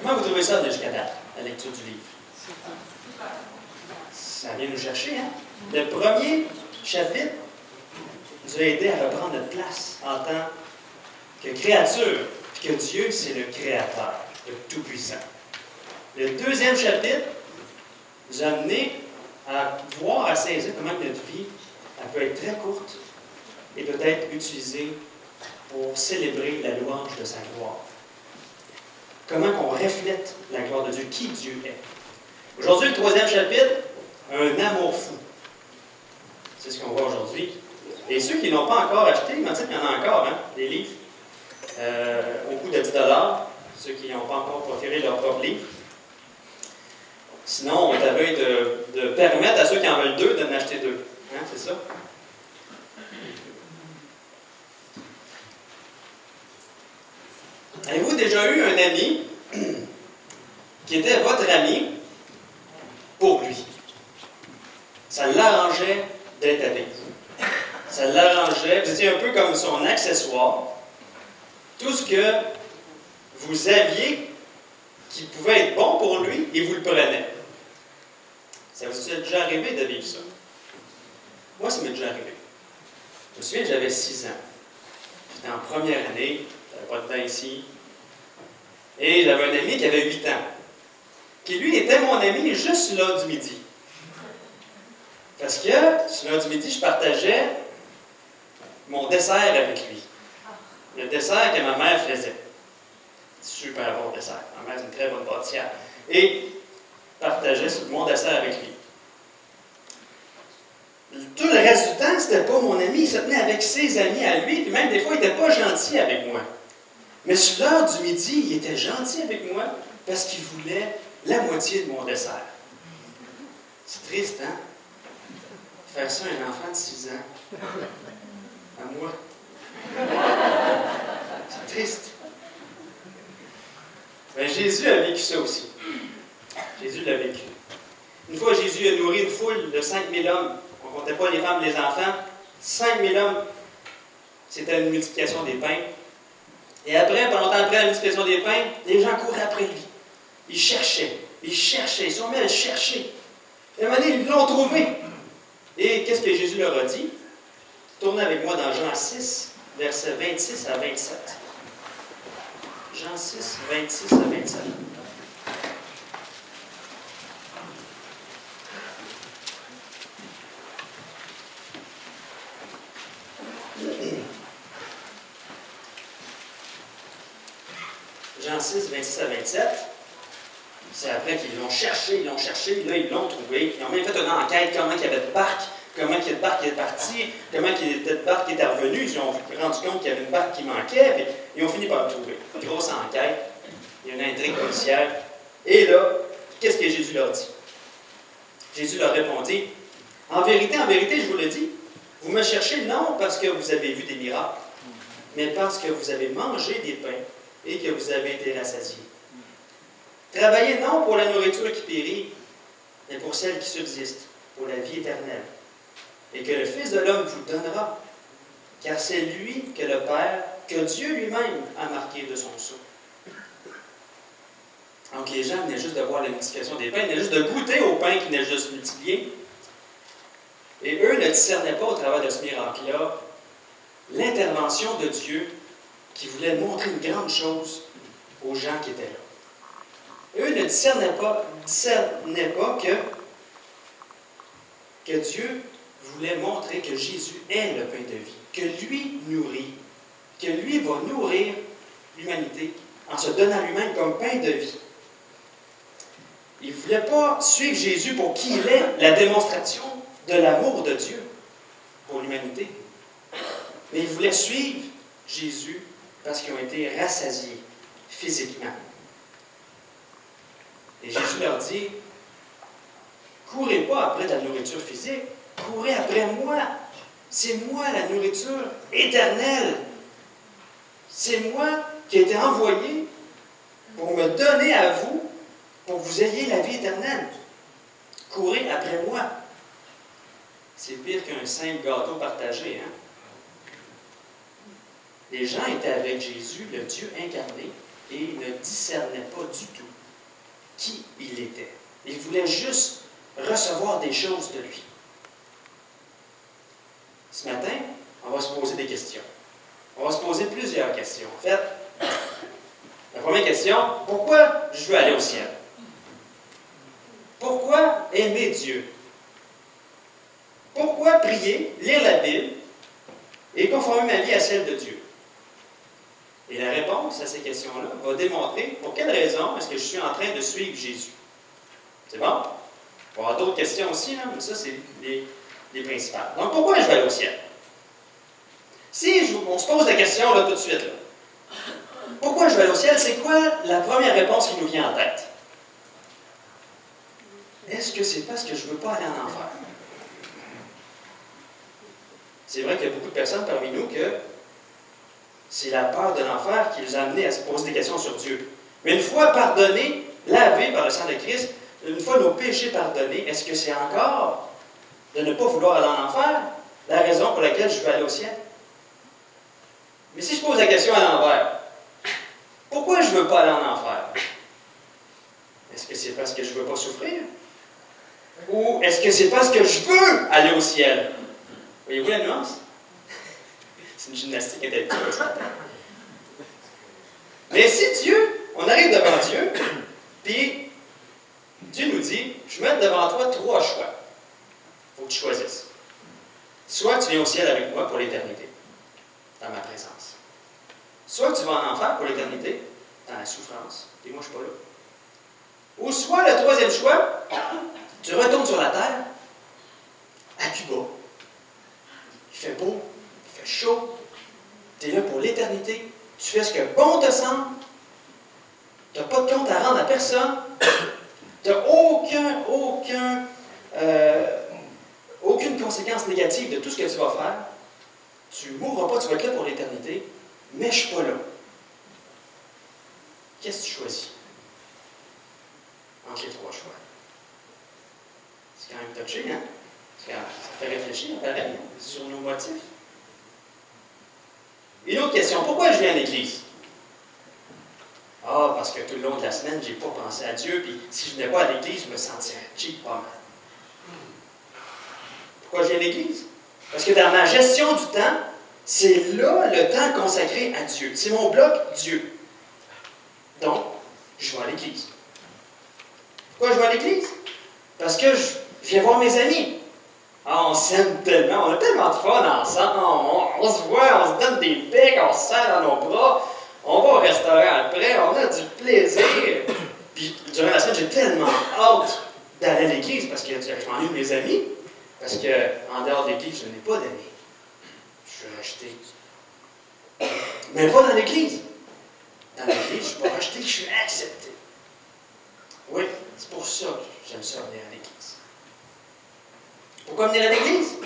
Comment vous trouvez ça jusqu'à date, la lecture du livre? Ça vient nous chercher, hein? Le premier chapitre nous a aidé à reprendre notre place en tant que créature, puis que Dieu, c'est le Créateur, le Tout-Puissant. Le deuxième chapitre nous a amené à voir, à saisir comment notre vie elle peut être très courte et peut être utilisée pour célébrer la louange de sa gloire. Comment qu'on reflète la gloire de Dieu, qui Dieu est. Aujourd'hui, le troisième chapitre, un amour fou. C'est ce qu'on voit aujourd'hui. Et ceux qui ne l'ont pas encore acheté, il m'ont dit qu'il y en a encore, hein, des livres, au coût de 10 $, ceux qui n'ont pas encore procuré leur propre livre. Sinon, on est à veille de permettre à ceux qui en veulent 2 d'en acheter 2. Hein, c'est ça? Avez-vous déjà eu un ami qui était votre ami pour lui? Ça l'arrangeait d'être avec vous. Ça l'arrangeait, vous étiez un peu comme son accessoire. Tout ce que vous aviez qui pouvait être bon pour lui, il vous le prenait. Ça vous est déjà arrivé de vivre ça? Moi, ça m'est déjà arrivé. Je me souviens que j'avais 6 ans. J'étais en première année, j'avais pas de temps ici. Et j'avais un ami qui avait 8 ans, qui lui était mon ami juste là du midi. Parce que, sur l'heure du midi, je partageais mon dessert avec lui. Le dessert que ma mère faisait. Super bon dessert. Ma mère, c'est une très bonne pâtissière. Et je partageais mon dessert avec lui. Tout le reste du temps, c'était pas mon ami. Il se tenait avec ses amis à lui. Puis même des fois, il n'était pas gentil avec moi. Mais sur l'heure du midi, il était gentil avec moi parce qu'il voulait la moitié de mon dessert. C'est triste, hein? Faire ça à un enfant de 6 ans. À moi. C'est triste. Mais Jésus a vécu ça aussi. Jésus l'a vécu. Une fois, Jésus a nourri une foule de 5000 hommes. On ne comptait pas les femmes et les enfants. 5000 hommes. C'était une multiplication des pains. Et après, pas longtemps après la multiplication des pains, les gens couraient après lui. Ils cherchaient. Ils cherchaient. Ils sont mis à le chercher. Et à un moment donné, ils l'ont trouvé. Et qu'est-ce que Jésus leur a dit? Tournez avec moi dans Jean 6, versets 26 à 27. Jean 6, 26 à 27. Jean 6, 26 à 27. C'est après qu'ils l'ont cherché, là ils l'ont trouvé. Ils ont même fait une enquête, comment il y avait de barque, comment il y a de barque qui est partie, comment il y a de barque qui était revenue. Ils ont rendu compte qu'il y avait une barque qui manquait, puis ils ont fini par le trouver. Une grosse enquête, il y a une intrigue policière. Et là, qu'est-ce que Jésus leur dit? Jésus leur répondit, en vérité, je vous le dis, vous me cherchez non parce que vous avez vu des miracles, mais parce que vous avez mangé des pains et que vous avez été rassasiés. Travaillez non pour la nourriture qui périt, mais pour celle qui subsiste, pour la vie éternelle, et que le Fils de l'homme vous donnera, car c'est lui que le Père, que Dieu lui-même a marqué de son sceau. Donc les gens venaient juste de voir la multiplication des pains, ils venaient juste de goûter au pain qui venait juste multiplier. Et eux ne discernaient pas au travers de ce miracle-là l'intervention de Dieu qui voulait montrer une grande chose aux gens qui étaient là. Eux ne discernaient pas que Dieu voulait montrer que Jésus est le pain de vie, que lui nourrit, que lui va nourrir l'humanité en se donnant lui-même comme pain de vie. Ils ne voulaient pas suivre Jésus pour qui il est, la démonstration de l'amour de Dieu pour l'humanité. Mais ils voulaient suivre Jésus parce qu'ils ont été rassasiés physiquement. Et Jésus leur dit, courez pas après de la nourriture physique, courez après moi. C'est moi la nourriture éternelle. C'est moi qui ai été envoyé pour me donner à vous, pour que vous ayez la vie éternelle. Courez après moi. C'est pire qu'un simple gâteau partagé, hein? Les gens étaient avec Jésus, le Dieu incarné, et ne discernait pas du tout qui il était. Il voulait juste recevoir des choses de lui. Ce matin, on va se poser des questions. On va se poser plusieurs questions. En fait, la première question, pourquoi je veux aller au ciel? Pourquoi aimer Dieu? Pourquoi prier, lire la Bible et conformer ma vie à celle de Dieu? Et la réponse à ces questions-là va démontrer pour quelle raison est-ce que je suis en train de suivre Jésus. C'est bon? Il va y avoir d'autres questions aussi, là, mais ça, c'est les principales. Donc, pourquoi je vais aller au ciel? Si on se pose la question là, tout de suite, là, pourquoi je vais aller au ciel? C'est quoi la première réponse qui nous vient en tête? Est-ce que c'est parce que je ne veux pas aller en enfer? C'est vrai qu'il y a beaucoup de personnes parmi nous que c'est la peur de l'enfer qui les a amenés à se poser des questions sur Dieu. Mais une fois pardonnés, lavés par le sang de Christ, une fois nos péchés pardonnés, est-ce que c'est encore de ne pas vouloir aller en enfer la raison pour laquelle je veux aller au ciel? Mais si je pose la question à l'envers, pourquoi je ne veux pas aller en enfer? Est-ce que c'est parce que je ne veux pas souffrir? Ou est-ce que c'est parce que je veux aller au ciel? Voyez-vous la nuance? C'est une gymnastique intellectuelle. Mais si Dieu, on arrive devant Dieu, puis Dieu nous dit, je vais mettre devant toi 3 choix. Il faut que tu choisisses. Soit tu viens au ciel avec moi pour l'éternité, dans ma présence. Soit tu vas en enfer pour l'éternité, dans la souffrance, et moi je ne suis pas là. Ou soit le 3e choix, tu retournes sur la terre, à Cuba. Il fait beau, il fait chaud, tu es là pour l'éternité, tu fais ce que bon te semble, tu n'as pas de compte à rendre à personne, tu n'as aucune conséquence négative de tout ce que tu vas faire, tu ne mourras pas, tu vas être là pour l'éternité, mais je ne suis pas là. Qu'est-ce que tu choisis entre les 3 choix? C'est quand même touché, hein? Ça fait réfléchir, pareil, sur nos motifs. Une autre question, pourquoi je viens à l'Église? Ah, parce que tout le long de la semaine, je n'ai pas pensé à Dieu, puis si je n'étais pas à l'Église, je me sentirais cheap pas mal. Pourquoi je viens à l'Église? Parce que dans ma gestion du temps, c'est là le temps consacré à Dieu. C'est mon bloc Dieu. Donc, je vais à l'Église. Pourquoi je vais à l'Église? Parce que je viens voir mes amis. Ah, on s'aime tellement, on a tellement de fun ensemble, on se voit, on se donne des becs, on se serre dans nos bras, on va au restaurant après, on a du plaisir. Puis durant la semaine, j'ai tellement hâte d'aller à l'église parce que je m'ennuie de mes amis, parce qu'en dehors de l'église, je n'ai pas d'amis. Je suis rejeté. Mais pas dans l'église. Dans l'église, je ne suis pas rejeté, je suis accepté. Oui, c'est pour ça que j'aime ça venir à l'église. Pourquoi venir à l'église?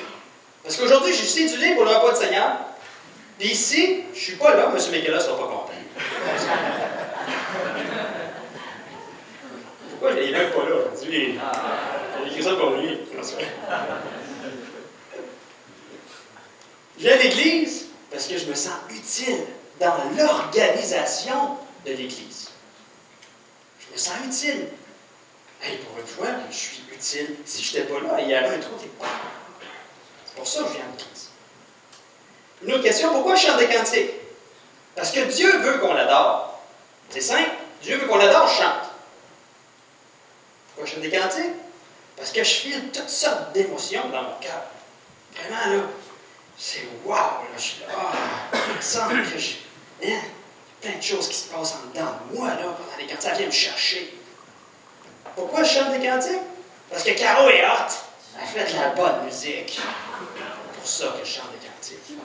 Parce qu'aujourd'hui, je suis cédulé pour le repas du Seigneur. Puis ici, je ne suis pas là, M. Michaela ne sera pas content. Pourquoi il n'est même pas là aujourd'hui? J'ai écrit ça pour lui. Je viens à l'église parce que je me sens utile dans l'organisation de l'église. Je me sens utile. Hey, pour une fois, je suis utile. Si je n'étais pas là, il y avait un trou quelque part. C'est pour ça que je viens à l'église. Une autre question, pourquoi je chante des cantiques? Parce que Dieu veut qu'on l'adore. C'est simple. Dieu veut qu'on l'adore, je chante. Pourquoi je chante des cantiques? Parce que je file toutes sortes d'émotions dans mon cœur. Vraiment, là, c'est wow, là, je suis là. Il me semble que j'ai plein de choses qui se passent en dedans de moi, là, pendant les cantiques. Ça vient me chercher. Pourquoi je chante des cantiques? Parce que Caro est hot. Elle fait de la bonne musique. C'est pour ça que je chante des cantiques.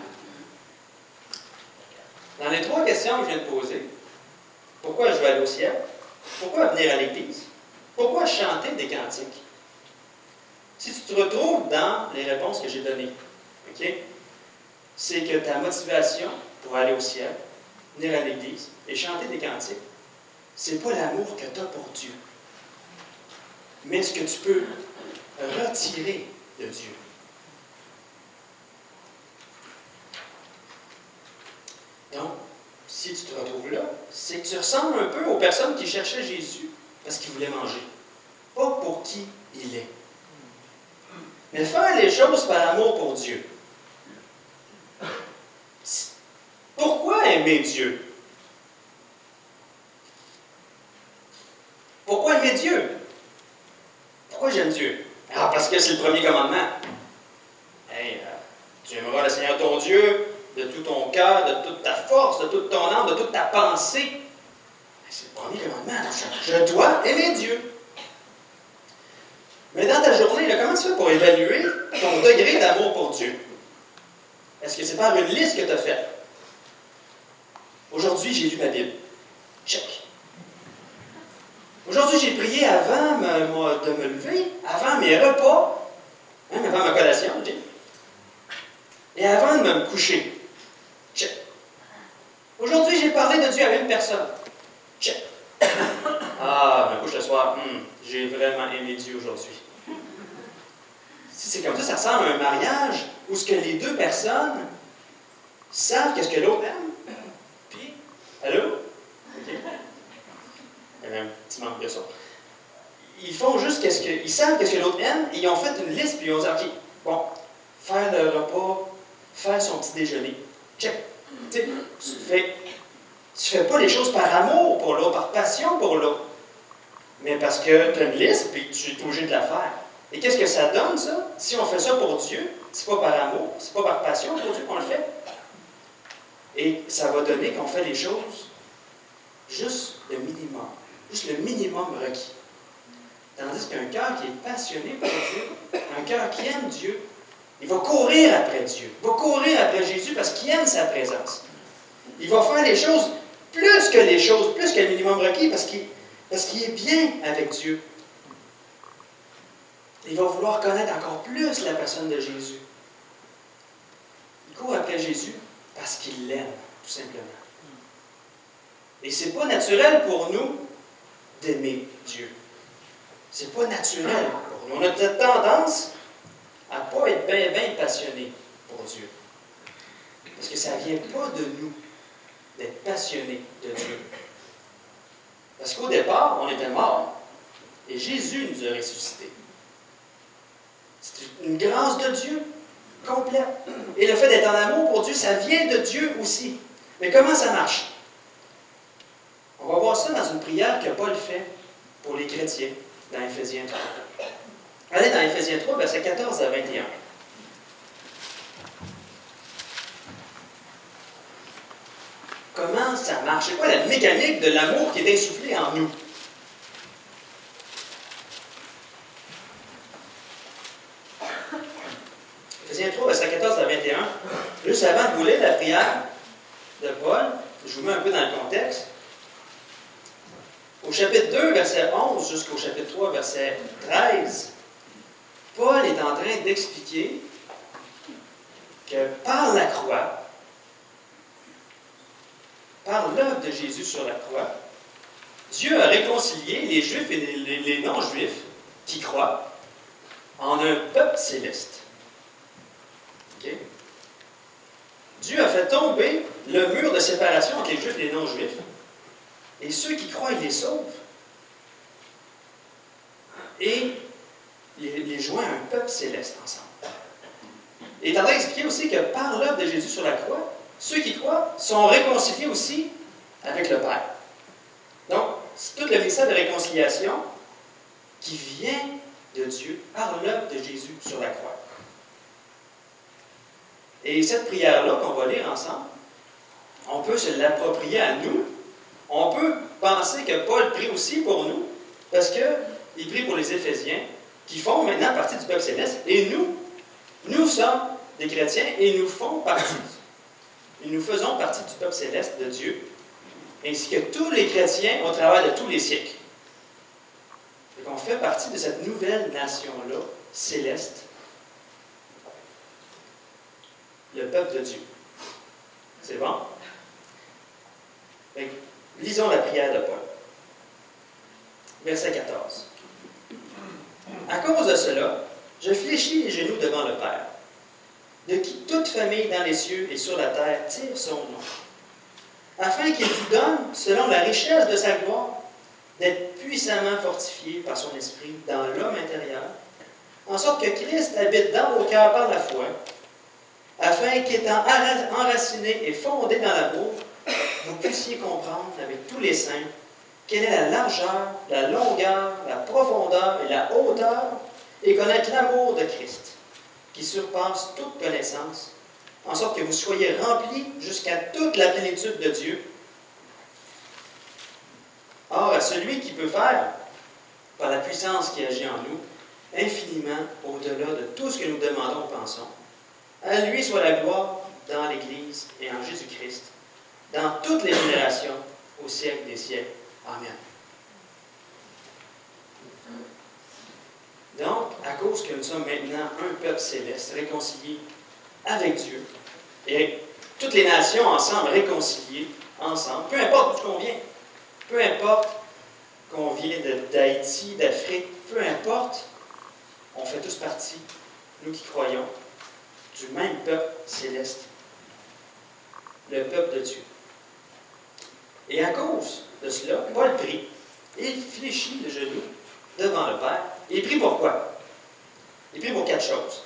Dans les 3 questions que je viens de poser, pourquoi je vais aller au ciel? Pourquoi venir à l'église? Pourquoi chanter des cantiques? Si tu te retrouves dans les réponses que j'ai données, OK? C'est que ta motivation pour aller au ciel, venir à l'église et chanter des cantiques, c'est pas l'amour que tu as pour Dieu, mais ce que tu peux retirer de Dieu. Donc, si tu te retrouves là, c'est que tu ressembles un peu aux personnes qui cherchaient Jésus parce qu'ils voulaient manger, pas pour qui il est. Mais faire les choses par amour pour Dieu. Pourquoi aimer Dieu? Pourquoi aimer Dieu? Pourquoi j'aime Dieu? Ah, parce que c'est le premier commandement. Hey, tu aimeras le Seigneur ton Dieu de tout ton cœur, de toute ta force, de toute ton âme, de toute ta pensée. C'est le premier commandement. Je dois aimer Dieu. Mais dans ta journée, là, comment tu fais pour évaluer ton degré d'amour pour Dieu? Est-ce que c'est par une liste que tu as faite? Aujourd'hui, j'ai lu ma Bible. Check. Aujourd'hui, j'ai prié avant de me lever, avant mes repas, même avant ma collation, je dis. Et avant de me coucher. Check. Aujourd'hui, j'ai parlé de Dieu à une personne. Check. Ah, je me couche le soir. J'ai vraiment aimé Dieu aujourd'hui. Si c'est comme ça ressemble à un mariage où ce que les deux personnes savent qu'est-ce que l'autre aime. Puis, allô? OK. Il y avait un petit manque de son. Ils font juste ils savent qu'est-ce que l'autre aime, et ils ont fait une liste, puis ils ont dit, OK, bon, faire le repas, faire son petit déjeuner. Check. Tu fais pas les choses par amour pour l'autre, par passion pour l'autre, mais parce que tu as une liste, puis tu es obligé de la faire. Et qu'est-ce que ça donne, ça? Si on fait ça pour Dieu, c'est pas par amour, c'est pas par passion pour Dieu qu'on le fait. Et ça va donner qu'on fait les choses juste le minimum requis. Tandis qu'un cœur qui est passionné pour Dieu, un cœur qui aime Dieu, il va courir après Dieu, il va courir après Jésus parce qu'il aime sa présence. Il va faire les choses, plus que le minimum requis, parce qu'il est bien avec Dieu. Il va vouloir connaître encore plus la personne de Jésus. Il court après Jésus parce qu'il l'aime, tout simplement. Et c'est pas naturel pour nous d'aimer Dieu. C'est pas naturel pour nous. On a cette tendance à ne pas être bien passionné pour Dieu. Parce que ça ne vient pas de nous d'être passionné de Dieu. Parce qu'au départ, on était morts. Et Jésus nous a ressuscités. C'est une grâce de Dieu complète. Et le fait d'être en amour pour Dieu, ça vient de Dieu aussi. Mais comment ça marche? On va voir ça dans une prière que Paul fait pour les chrétiens, dans Éphésiens 3. Allez dans Éphésiens 3, versets 14 à 21. Comment ça marche? C'est quoi la mécanique de l'amour qui est insufflé en nous? Éphésiens 3, versets 14 à 21. Juste avant de vous lire la prière de Paul, je vous mets un peu dans le contexte. Au chapitre 2, verset 11, jusqu'au chapitre 3, verset 13, Paul est en train d'expliquer que par la croix, par l'œuvre de Jésus sur la croix, Dieu a réconcilié les Juifs et les non-Juifs qui croient en un peuple céleste. Okay? Dieu a fait tomber le mur de séparation entre les Juifs et les non-Juifs. Et ceux qui croient, il les sauve. Et les joint à un peuple céleste ensemble. Et il est en train d'expliquer aussi que par l'œuvre de Jésus sur la croix, ceux qui croient sont réconciliés aussi avec le Père. Donc, c'est tout le mystère de réconciliation qui vient de Dieu par l'œuvre de Jésus sur la croix. Et cette prière-là qu'on va lire ensemble, on peut se l'approprier à nous. On peut penser que Paul prie aussi pour nous, parce qu'il prie pour les Éphésiens, qui font maintenant partie du peuple céleste, et nous sommes des chrétiens, et nous faisons partie du peuple céleste de Dieu, ainsi que tous les chrétiens au travers de tous les siècles. Et on fait partie de cette nouvelle nation-là, céleste, le peuple de Dieu. C'est bon? Donc, lisons la prière de Paul. Verset 14. À cause de cela, je fléchis les genoux devant le Père, de qui toute famille dans les cieux et sur la terre tire son nom. afin qu'il vous donne, selon la richesse de sa gloire, d'être puissamment fortifié par son esprit dans l'homme intérieur, en sorte que Christ habite dans vos cœurs par la foi, afin qu'étant enraciné et fondé dans l'amour, vous puissiez comprendre avec tous les saints quelle est la largeur, la longueur, la profondeur et la hauteur, et connaître l'amour de Christ, qui surpasse toute connaissance, en sorte que vous soyez remplis jusqu'à toute la plénitude de Dieu. Or, à celui qui peut faire, par la puissance qui agit en nous, infiniment au-delà de tout ce que nous demandons ou pensons, à lui soit la gloire dans l'Église et en Jésus-Christ, dans toutes les générations, au siècle des siècles. Amen. Donc, à cause que nous sommes maintenant un peuple céleste, réconcilié avec Dieu, et toutes les nations ensemble, réconciliées ensemble, peu importe d'où on vient, peu importe qu'on vient d'Haïti, d'Afrique, peu importe, on fait tous partie, nous qui croyons, du même peuple céleste, le peuple de Dieu. Et à cause de cela, Paul prie, il fléchit le genou devant le Père. Il prie pour quoi? Il prie pour 4 choses.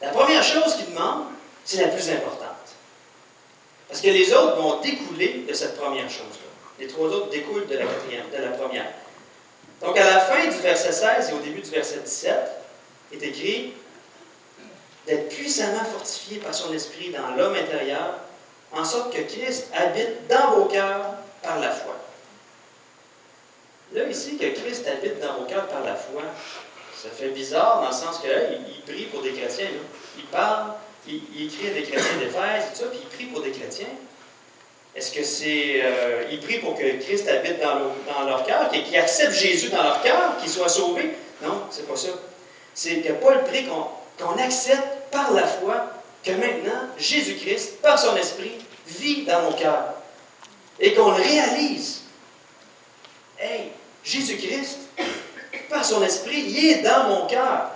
La première chose qu'il demande, c'est la plus importante. Parce que les autres vont découler de cette première chose-là. Les 3 autres découlent de la quatrième, de la première. Donc, à la fin du verset 16 et au début du verset 17, est écrit d'être puissamment fortifié par son esprit dans l'homme intérieur, en sorte que Christ habite dans vos cœurs par la foi. Là, ici, que Christ habite dans vos cœurs par la foi, ça fait bizarre dans le sens qu'il prie pour des chrétiens. Là. Il parle, il écrit à des chrétiens d'Éphèse, tout ça, puis il prie pour des chrétiens. Est-ce que c'est... il prie pour que Christ habite dans leur cœur, qu'ils acceptent Jésus dans leur cœur, qu'ils soient sauvés? Non, c'est pas ça. C'est que Paul prie qu'on accepte par la foi que maintenant, Jésus-Christ, par son esprit, vit dans nos cœurs. Et qu'on le réalise. Hey, Jésus-Christ, par son esprit, il est dans mon cœur.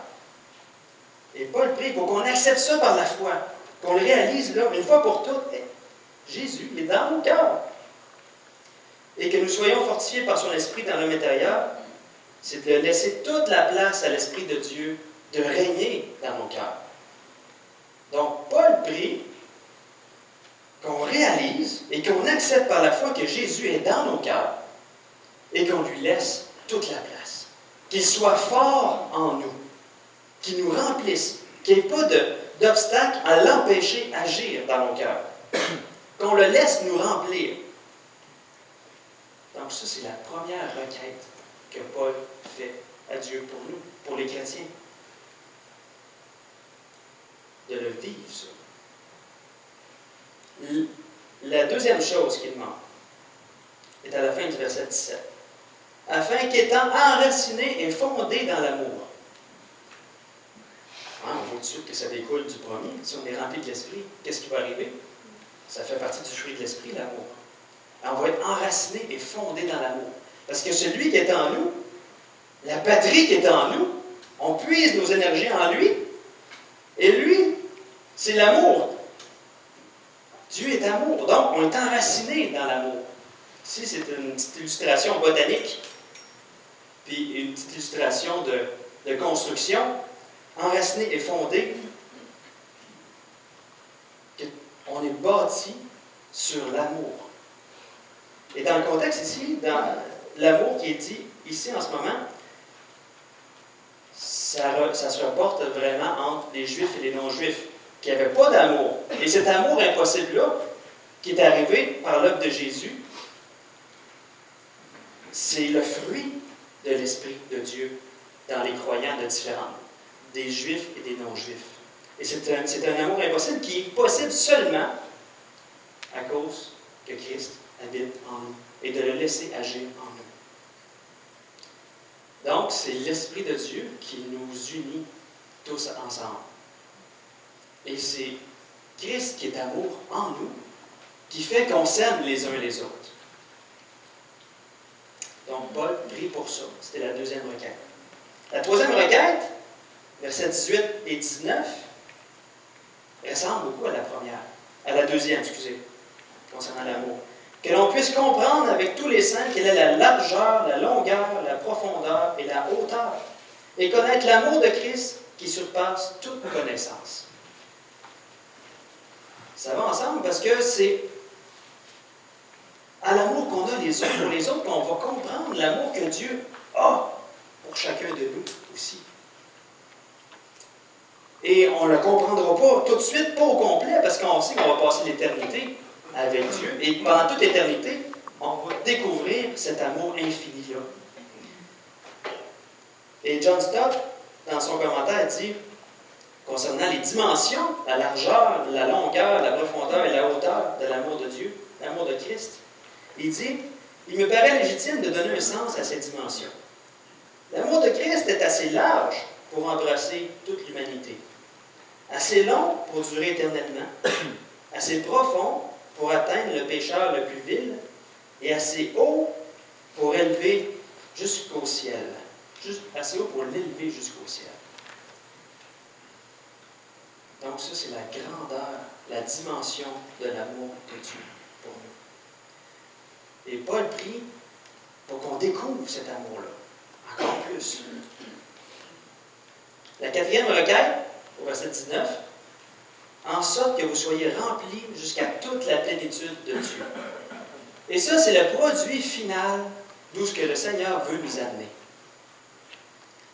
Et Paul prie pour qu'on accepte ça par la foi. Qu'on le réalise là, une fois pour toutes. Hey, Jésus est dans mon cœur. Et que nous soyons fortifiés par son esprit dans l'homme intérieur, c'est de laisser toute la place à l'Esprit de Dieu de régner dans nos cœurs. Donc, Paul prie qu'on réalise et qu'on accepte par la foi que Jésus est dans nos cœurs et qu'on lui laisse toute la place. Qu'il soit fort en nous, qu'il nous remplisse, qu'il n'y ait pas d'obstacle à l'empêcher d'agir dans nos cœurs. Qu'on le laisse nous remplir. Donc ça, c'est la première requête que Paul fait à Dieu pour nous, pour les chrétiens. De le vivre, ça. La deuxième chose qu'il demande est à la fin du verset 17. Afin qu'étant enraciné et fondé dans l'amour. On voit tout de suite que ça découle du premier. Si on est rempli de l'esprit, qu'est-ce qui va arriver? Ça fait partie du fruit de l'esprit, l'amour. On va être enraciné et fondé dans l'amour. Parce que celui qui est en nous, la patrie qui est en nous, on puise nos énergies en lui. Et lui, c'est l'amour. Dieu est amour. Donc, on est enraciné dans l'amour. Ici, c'est une petite illustration botanique, puis une petite illustration de construction. Enraciné et fondé, on est bâti sur l'amour. Et dans le contexte ici, dans l'amour qui est dit ici en ce moment, ça se reporte vraiment entre les Juifs et les non-Juifs, qui n'avaient pas d'amour. Et cet amour impossible-là, qui est arrivé par l'œuvre de Jésus, c'est le fruit de l'Esprit de Dieu dans les croyants de différents, des Juifs et des non-Juifs. Et c'est un amour impossible qui est possible seulement à cause que Christ habite en nous et de le laisser agir en nous. Donc, c'est l'Esprit de Dieu qui nous unit tous ensemble. Et c'est Christ qui est amour en nous, qui fait qu'on s'aime les uns les autres. Donc, Paul prie pour ça. C'était la deuxième requête. La troisième requête, versets 18 et 19, ressemble beaucoup à la première. À la deuxième, excusez. concernant l'amour. Que l'on puisse comprendre avec tous les saints quelle est la largeur, la longueur, la profondeur et la hauteur, et connaître l'amour de Christ qui surpasse toute connaissance. Ça va ensemble parce que c'est à l'amour qu'on a les uns pour les autres qu'on va comprendre l'amour que Dieu a pour chacun de nous aussi. Et on ne le comprendra pas tout de suite, pas au complet, parce qu'on sait qu'on va passer l'éternité avec Dieu. Et pendant toute l'éternité, on va découvrir cet amour infini-là. Et John Stott, dans son commentaire, dit, concernant les dimensions, la largeur, la longueur, la profondeur et la hauteur de l'amour de Dieu, l'amour de Christ, il dit, il me paraît légitime de donner un sens à ces dimensions. L'amour de Christ est assez large pour embrasser toute l'humanité, assez long pour durer éternellement, assez profond pour atteindre le pécheur le plus vil, et assez haut pour élever jusqu'au ciel. Assez haut pour l'élever jusqu'au ciel. Donc ça, c'est la grandeur, la dimension de l'amour de Dieu pour nous. Et Paul prie pour qu'on découvre cet amour-là, encore plus. La quatrième requête, au verset 19, en sorte que vous soyez remplis jusqu'à toute la plénitude de Dieu. Et ça, c'est le produit final d'où ce que le Seigneur veut nous amener.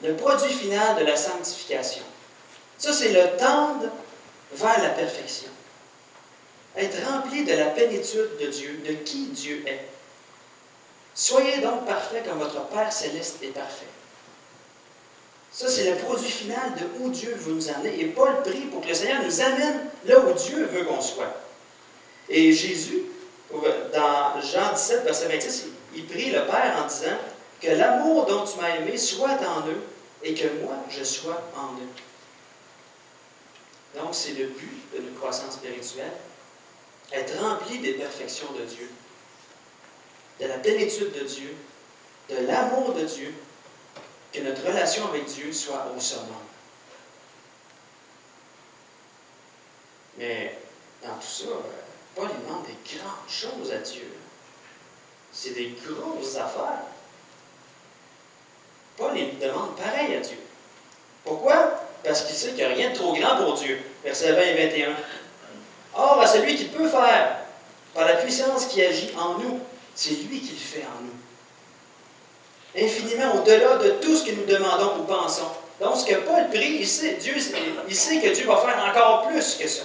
Le produit final de la sanctification. Ça, c'est le tendre vers la perfection. Être rempli de la plénitude de Dieu, de qui Dieu est. Soyez donc parfaits comme votre Père céleste est parfait. Ça, c'est le produit final de où Dieu veut nous amener. Et Paul prie pour que le Seigneur nous amène là où Dieu veut qu'on soit. Et Jésus, dans Jean 17, verset 26, il prie le Père en disant que l'amour dont tu m'as aimé soit en eux et que moi, je sois en eux. Donc, c'est le but de notre croissance spirituelle, être rempli des perfections de Dieu, de la plénitude de Dieu, de l'amour de Dieu, que notre relation avec Dieu soit au summum. Mais dans tout ça, Paul demande des grandes choses à Dieu. C'est des grosses affaires. Paul il demande pareil à Dieu. Pourquoi? Parce qu'il sait qu'il n'y a rien de trop grand pour Dieu. Versets 20 et 21. Or, à celui qui peut faire, par la puissance qui agit en nous, c'est lui qui le fait en nous. Infiniment au-delà de tout ce que nous demandons ou pensons. Donc, ce que Paul prie, il sait que Dieu va faire encore plus que ça.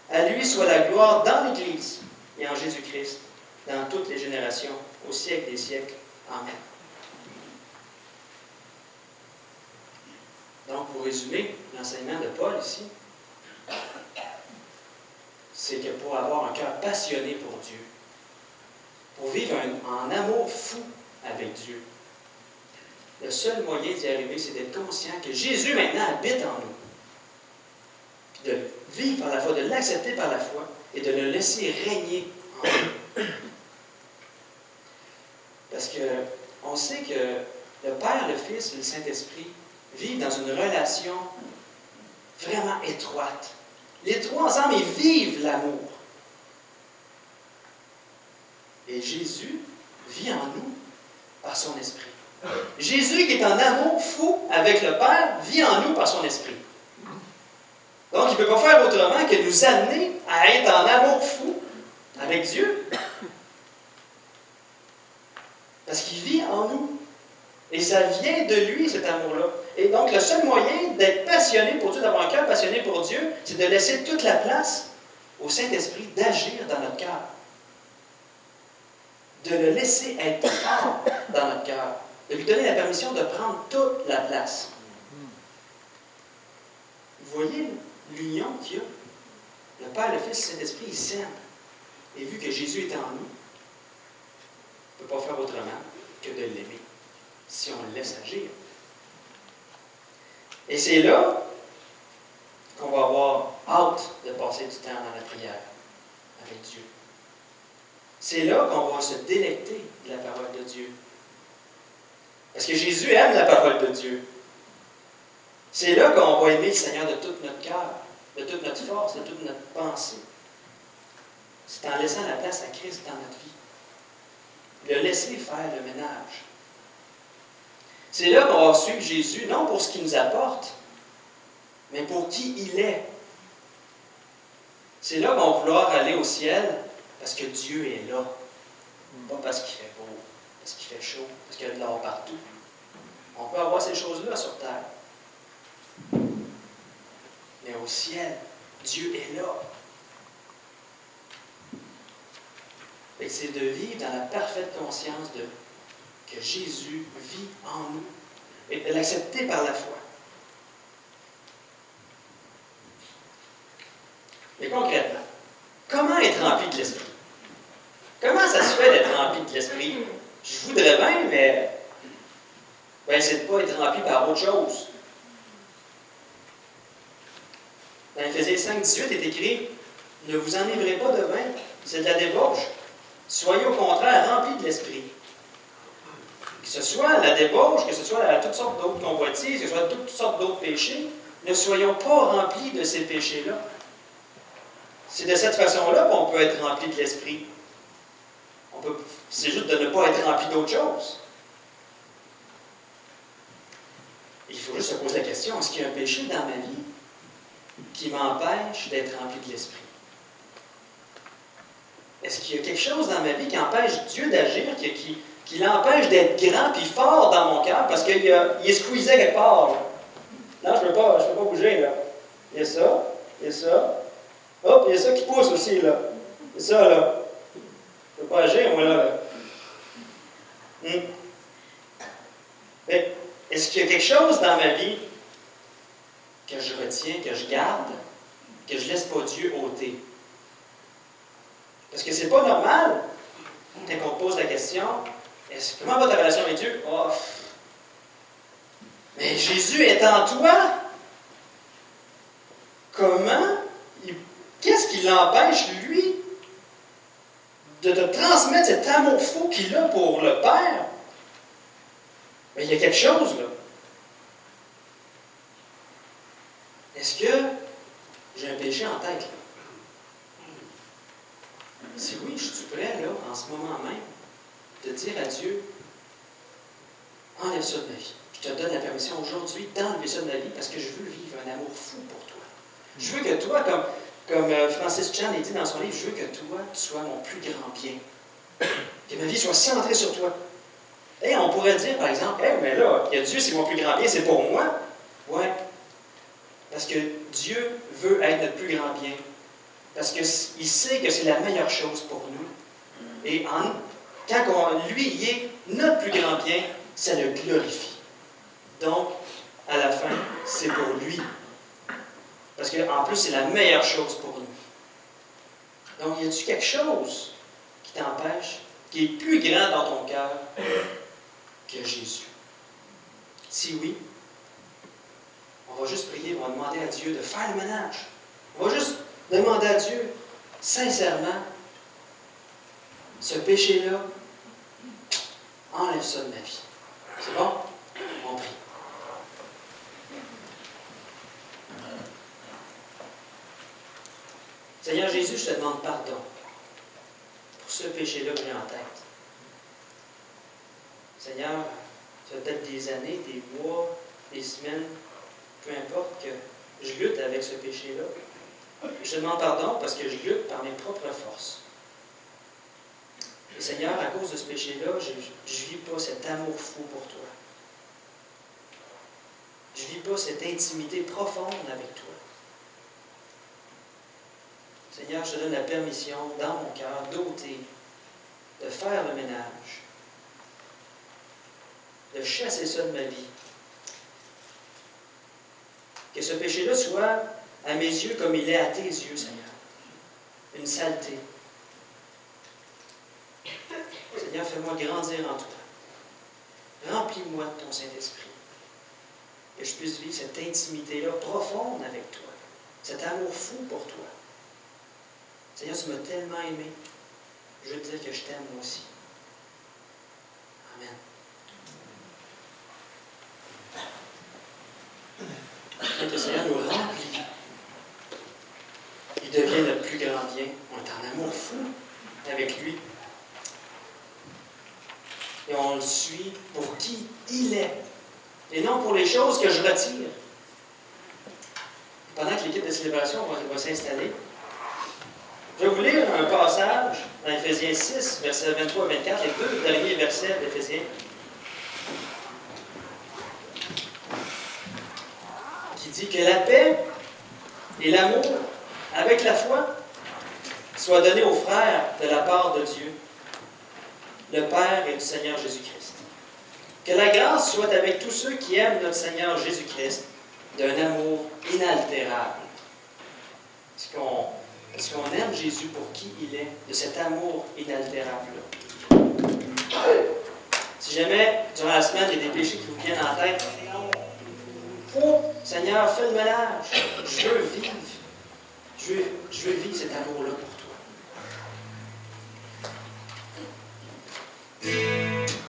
À lui soit la gloire dans l'Église et en Jésus-Christ, dans toutes les générations, au siècle des siècles. Amen. Donc, pour résumer l'enseignement de Paul ici, c'est que pour avoir un cœur passionné pour Dieu, pour vivre en amour fou avec Dieu, le seul moyen d'y arriver, c'est d'être conscient que Jésus maintenant habite en nous. De vivre par la foi, de l'accepter par la foi et de le laisser régner en nous. Parce qu'on sait que le Père, le Fils et le Saint-Esprit vivent dans une relation vraiment étroite. Les trois ensemble, ils vivent l'amour. Et Jésus vit en nous par son esprit. Jésus, qui est en amour fou avec le Père, vit en nous par son esprit. Donc, il ne peut pas faire autrement que nous amener à être en amour fou avec Dieu. Parce qu'il vit en nous. Et ça vient de lui, cet amour-là. Et donc, le seul moyen d'être passionné pour Dieu, d'avoir un cœur passionné pour Dieu, c'est de laisser toute la place au Saint-Esprit d'agir dans notre cœur. De le laisser être fort dans notre cœur. De lui donner la permission de prendre toute la place. Vous voyez l'union qu'il y a? Le Père, le Fils, le Saint-Esprit, ils s'aiment. Et vu que Jésus est en nous, on ne peut pas faire autrement que de l'aimer, si on le laisse agir. Et c'est là qu'on va avoir hâte de passer du temps dans la prière avec Dieu. C'est là qu'on va se délecter de la parole de Dieu. Parce que Jésus aime la parole de Dieu. C'est là qu'on va aimer le Seigneur de tout notre cœur, de toute notre force, de toute notre pensée. c'est en laissant la place à Christ dans notre vie. Le laisser faire le ménage. C'est là qu'on va suivre Jésus, non pour ce qu'il nous apporte, mais pour qui il est. C'est là qu'on va vouloir aller au ciel parce que Dieu est là. Pas parce qu'il fait beau, parce qu'il fait chaud, parce qu'il y a de l'or partout. On peut avoir ces choses-là sur terre. Mais au ciel, Dieu est là. Et c'est de vivre dans la parfaite conscience que Jésus vit en nous et de l'accepter par la foi. Mais concrètement, comment être rempli de l'Esprit? Comment ça se fait d'être rempli de l'Esprit? Je voudrais bien, mais c'est de ne pas être rempli par autre chose. Dans Éphésiens 5, 18 est écrit « Ne vous enivrez pas de vin, c'est de la débauche. Soyez au contraire remplis de l'Esprit. » Que ce soit la débauche, que ce soit toutes sortes d'autres convoitises, que ce soit toutes sortes d'autres péchés, ne soyons pas remplis de ces péchés-là. C'est de cette façon-là qu'on peut être rempli de l'Esprit. C'est juste de ne pas être rempli d'autre chose. Il faut juste se poser la question, est-ce qu'il y a un péché dans ma vie qui m'empêche d'être rempli de l'Esprit? Est-ce qu'il y a quelque chose dans ma vie qui empêche Dieu d'agir, qui l'empêche d'être grand puis fort dans mon cœur, parce qu'il est squeezé quelque part? Là. Non, je ne peux pas bouger, là. Il y a ça, il y a ça. Hop, il y a ça qui pousse aussi, là. Il y a ça, là. Je ne peux pas agir, moi, là. Mais est-ce qu'il y a quelque chose dans ma vie que je retiens, que je garde, que je ne laisse pas Dieu ôter? Parce que c'est pas normal, quand on pose la question, comment va ta relation avec Dieu? Oh, mais Jésus est en toi. Comment? Qu'est-ce qui l'empêche, lui, de te transmettre cet amour fou qu'il a pour le Père? Mais il y a quelque chose, là. Est-ce que j'ai un péché en tête, là? Si oui, je suis prêt, là, en ce moment même, de dire à Dieu, enlève ça de ma vie. Je te donne la permission aujourd'hui d'enlever ça de ma vie parce que je veux vivre un amour fou pour toi. Je veux que toi, comme Francis Chan a dit dans son livre, je veux que toi, tu sois mon plus grand bien. Que ma vie soit centrée sur toi. Et on pourrait dire, par exemple, mais là, que Dieu, c'est mon plus grand bien, c'est pour moi. Ouais. Parce que Dieu veut être notre plus grand bien. Parce qu'il sait que c'est la meilleure chose pour nous. Et quand lui, il est notre plus grand bien, ça le glorifie. Donc, à la fin, c'est pour lui. Parce qu'en plus, c'est la meilleure chose pour nous. Donc, y a-t-il quelque chose qui t'empêche, qui est plus grand dans ton cœur que Jésus? Si oui, on va juste prier, on va demander à Dieu de faire le ménage. On va juste demander à Dieu, sincèrement, ce péché-là, enlève ça de ma vie. C'est bon? On prie. Seigneur Jésus, je te demande pardon pour ce péché-là que j'ai en tête. Seigneur, ça fait peut-être des années, des mois, des semaines, peu importe, que je lutte avec ce péché-là. Je te demande pardon parce que je lutte par mes propres forces. Et Seigneur, à cause de ce péché-là, je ne vis pas cet amour fou pour toi. Je ne vis pas cette intimité profonde avec toi. Seigneur, je te donne la permission dans mon cœur d'ôter, de faire le ménage, de chasser ça de ma vie. Que ce péché-là soit à mes yeux comme il est à tes yeux, Seigneur. Une saleté. Seigneur, fais-moi grandir en toi. Remplis-moi de ton Saint-Esprit. Que je puisse vivre cette intimité-là profonde avec toi. Cet amour fou pour toi. Seigneur, tu m'as tellement aimé. Je veux te dire que je t'aime moi aussi. Amen. Que le Seigneur nous remplit. Il devient notre plus grand bien. On est en amour fou. et on le suit pour qui il est, et non pour les choses que je retire. Pendant que l'équipe de célébration va s'installer, je vais vous lire un passage dans Éphésiens 6, versets 23 et 24, les deux derniers versets d'Éphésiens, qui dit que la paix et l'amour, avec la foi, soient donnés aux frères de la part de Dieu, le Père et du Seigneur Jésus-Christ. Que la grâce soit avec tous ceux qui aiment notre Seigneur Jésus-Christ d'un amour inaltérable. Est-ce qu'on aime Jésus pour qui il est, de cet amour inaltérable-là? Si jamais, durant la semaine, il y a des péchés qui vous viennent en tête, oh, Seigneur, fais le ménage. Je veux vivre. Je veux vivre cet amour-là pour